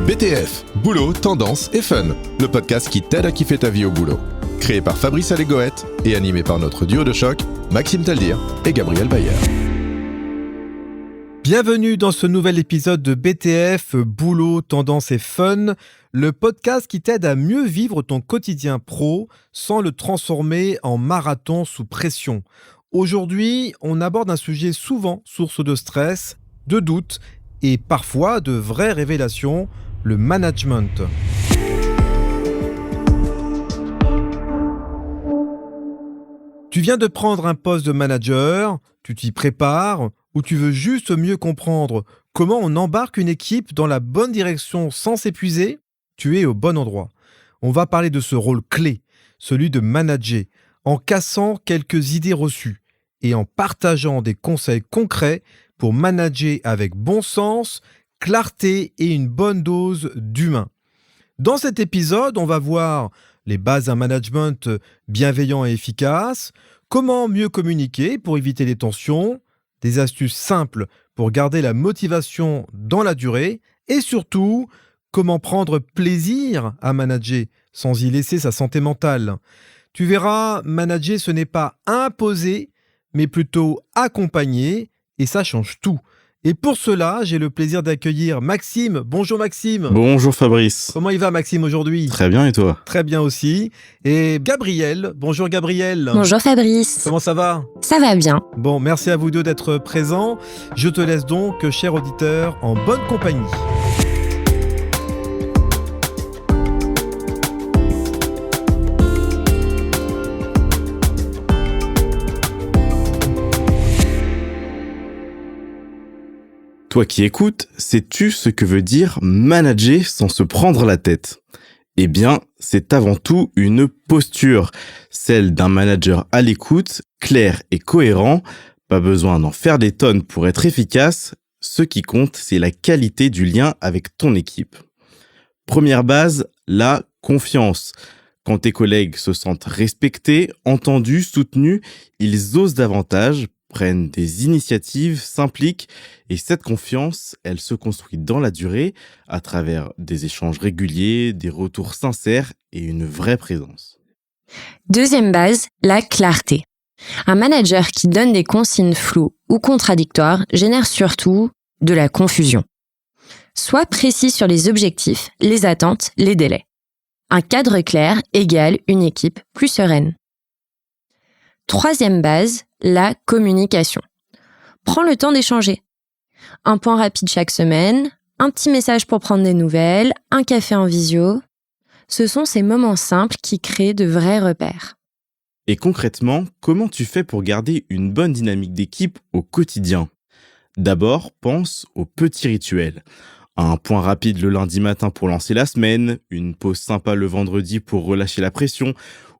BTF, Boulot, Tendance et Fun, le podcast qui t'aide à kiffer ta vie au boulot. Créé par Fabrice Allégoët et animé par notre duo de choc, Maxime Taldir et Gabriel Bayer. Bienvenue dans ce nouvel épisode de BTF, Boulot, Tendance et Fun, le podcast qui t'aide à mieux vivre ton quotidien pro sans le transformer en marathon sous pression. Aujourd'hui, on aborde un sujet souvent source de stress, de doutes et parfois de vraies révélations, le management. Tu viens de prendre un poste de manager, tu t'y prépares ou tu veux juste mieux comprendre comment on embarque une équipe dans la bonne direction sans s'épuiser? Tu es au bon endroit. On va parler de ce rôle clé, celui de manager, en cassant quelques idées reçues et en partageant des conseils concrets pour manager avec bon sens, clarté et une bonne dose d'humain. Dans cet épisode, on va voir les bases d'un management bienveillant et efficace, comment mieux communiquer pour éviter les tensions, des astuces simples pour garder la motivation dans la durée et surtout, comment prendre plaisir à manager sans y laisser sa santé mentale. Tu verras, manager ce n'est pas imposer, mais plutôt accompagner et ça change tout. Et pour cela, j'ai le plaisir d'accueillir Maxime. Bonjour Maxime. Bonjour Fabrice. Comment il va Maxime aujourd'hui ? Très bien et toi ? Très bien aussi. Et Gabriel. Bonjour Gabriel. Bonjour Fabrice. Comment ça va ? Ça va bien. Bon, merci à vous deux d'être présents. Je te laisse donc, cher auditeur, en bonne compagnie. Toi qui écoutes, sais-tu ce que veut dire manager sans se prendre la tête ? Eh bien, c'est avant tout une posture, celle d'un manager à l'écoute, clair et cohérent. Pas besoin d'en faire des tonnes pour être efficace. Ce qui compte, c'est la qualité du lien avec ton équipe. Première base, la confiance. Quand tes collègues se sentent respectés, entendus, soutenus, ils osent davantage, prennent des initiatives, s'impliquent et cette confiance, elle se construit dans la durée à travers des échanges réguliers, des retours sincères et une vraie présence. Deuxième base, la clarté. Un manager qui donne des consignes floues ou contradictoires génère surtout de la confusion. Sois précis sur les objectifs, les attentes, les délais. Un cadre clair égale une équipe plus sereine. Troisième base, la communication. Prends le temps d'échanger. Un point rapide chaque semaine, un petit message pour prendre des nouvelles, un café en visio. Ce sont ces moments simples qui créent de vrais repères. Et concrètement, comment tu fais pour garder une bonne dynamique d'équipe au quotidien ? D'abord, pense aux petits rituels. Un point rapide le lundi matin pour lancer la semaine, une pause sympa le vendredi pour relâcher la pression,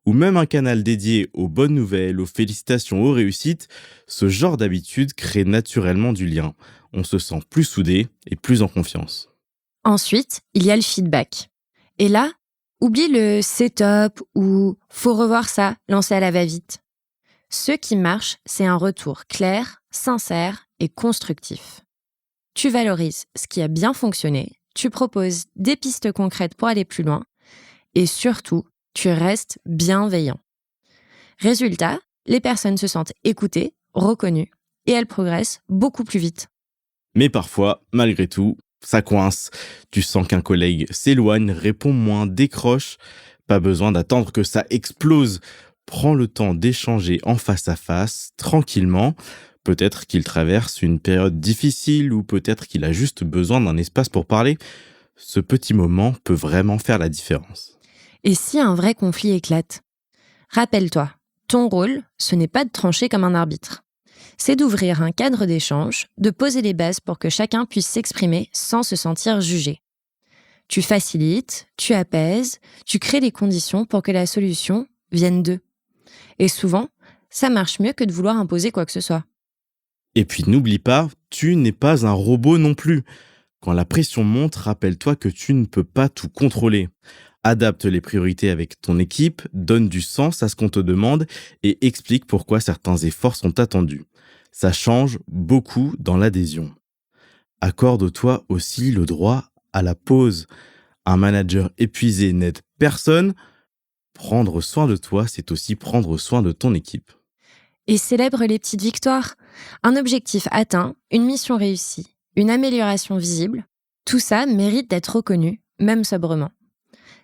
ou même un canal dédié aux bonnes nouvelles, aux félicitations, aux réussites, ce genre d'habitude crée naturellement du lien. On se sent plus soudé et plus en confiance. Ensuite, il y a le feedback. Et là, oublie le « c'est top » ou « faut revoir ça » lancé à la va-vite. Ce qui marche, c'est un retour clair, sincère et constructif. Tu valorises ce qui a bien fonctionné, tu proposes des pistes concrètes pour aller plus loin et surtout, tu restes bienveillant. Résultat, les personnes se sentent écoutées, reconnues et elles progressent beaucoup plus vite. Mais parfois, malgré tout, ça coince. Tu sens qu'un collègue s'éloigne, répond moins, décroche. Pas besoin d'attendre que ça explose. Prends le temps d'échanger en face à face, tranquillement. Peut-être qu'il traverse une période difficile ou peut-être qu'il a juste besoin d'un espace pour parler. Ce petit moment peut vraiment faire la différence. Et si un vrai conflit éclate ? Rappelle-toi, ton rôle, ce n'est pas de trancher comme un arbitre. C'est d'ouvrir un cadre d'échange, de poser les bases pour que chacun puisse s'exprimer sans se sentir jugé. Tu facilites, tu apaises, tu crées les conditions pour que la solution vienne d'eux. Et souvent, ça marche mieux que de vouloir imposer quoi que ce soit. Et puis n'oublie pas, tu n'es pas un robot non plus. Quand la pression monte, rappelle-toi que tu ne peux pas tout contrôler. Adapte les priorités avec ton équipe, donne du sens à ce qu'on te demande et explique pourquoi certains efforts sont attendus. Ça change beaucoup dans l'adhésion. Accorde-toi aussi le droit À la pause, un manager épuisé n'aide personne. Prendre soin de toi, c'est aussi prendre soin de ton équipe. Et célèbre les petites victoires. Un objectif atteint, une mission réussie, une amélioration visible. Tout ça mérite d'être reconnu, même sobrement.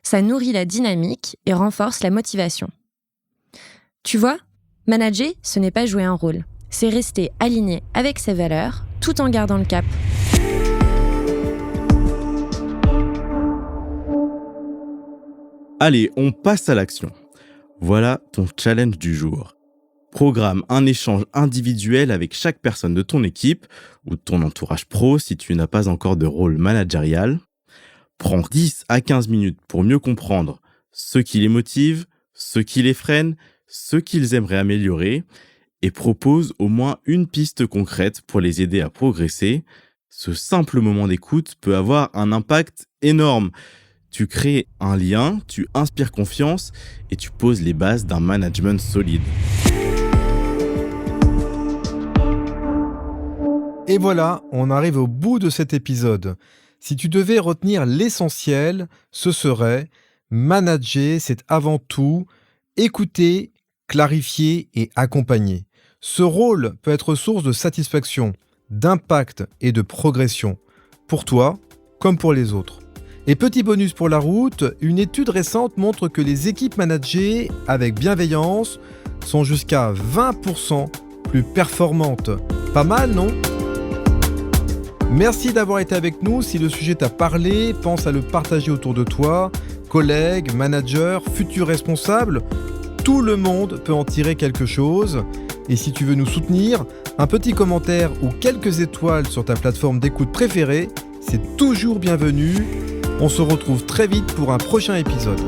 Ça nourrit la dynamique et renforce la motivation. Tu vois, manager, ce n'est pas jouer un rôle. C'est rester aligné avec ses valeurs, tout en gardant le cap. Allez, on passe à l'action. Voilà ton challenge du jour. Programme un échange individuel avec chaque personne de ton équipe ou de ton entourage pro si tu n'as pas encore de rôle managérial. Prends 10 à 15 minutes pour mieux comprendre ce qui les motive, ce qui les freine, ce qu'ils aimeraient améliorer et propose au moins une piste concrète pour les aider à progresser. Ce simple moment d'écoute peut avoir un impact énorme. Tu crées un lien, tu inspires confiance et tu poses les bases d'un management solide. Et voilà, on arrive au bout de cet épisode. Si tu devais retenir l'essentiel, ce serait manager, c'est avant tout écouter, clarifier et accompagner. Ce rôle peut être source de satisfaction, d'impact et de progression, pour toi comme pour les autres. Et petit bonus pour la route, une étude récente montre que les équipes managées avec bienveillance sont jusqu'à 20% plus performantes. Pas mal, non ? Merci d'avoir été avec nous. Si le sujet t'a parlé, pense à le partager autour de toi. Collègues, managers, futurs responsables, tout le monde peut en tirer quelque chose. Et si tu veux nous soutenir, un petit commentaire ou quelques étoiles sur ta plateforme d'écoute préférée, c'est toujours bienvenu. On se retrouve très vite pour un prochain épisode.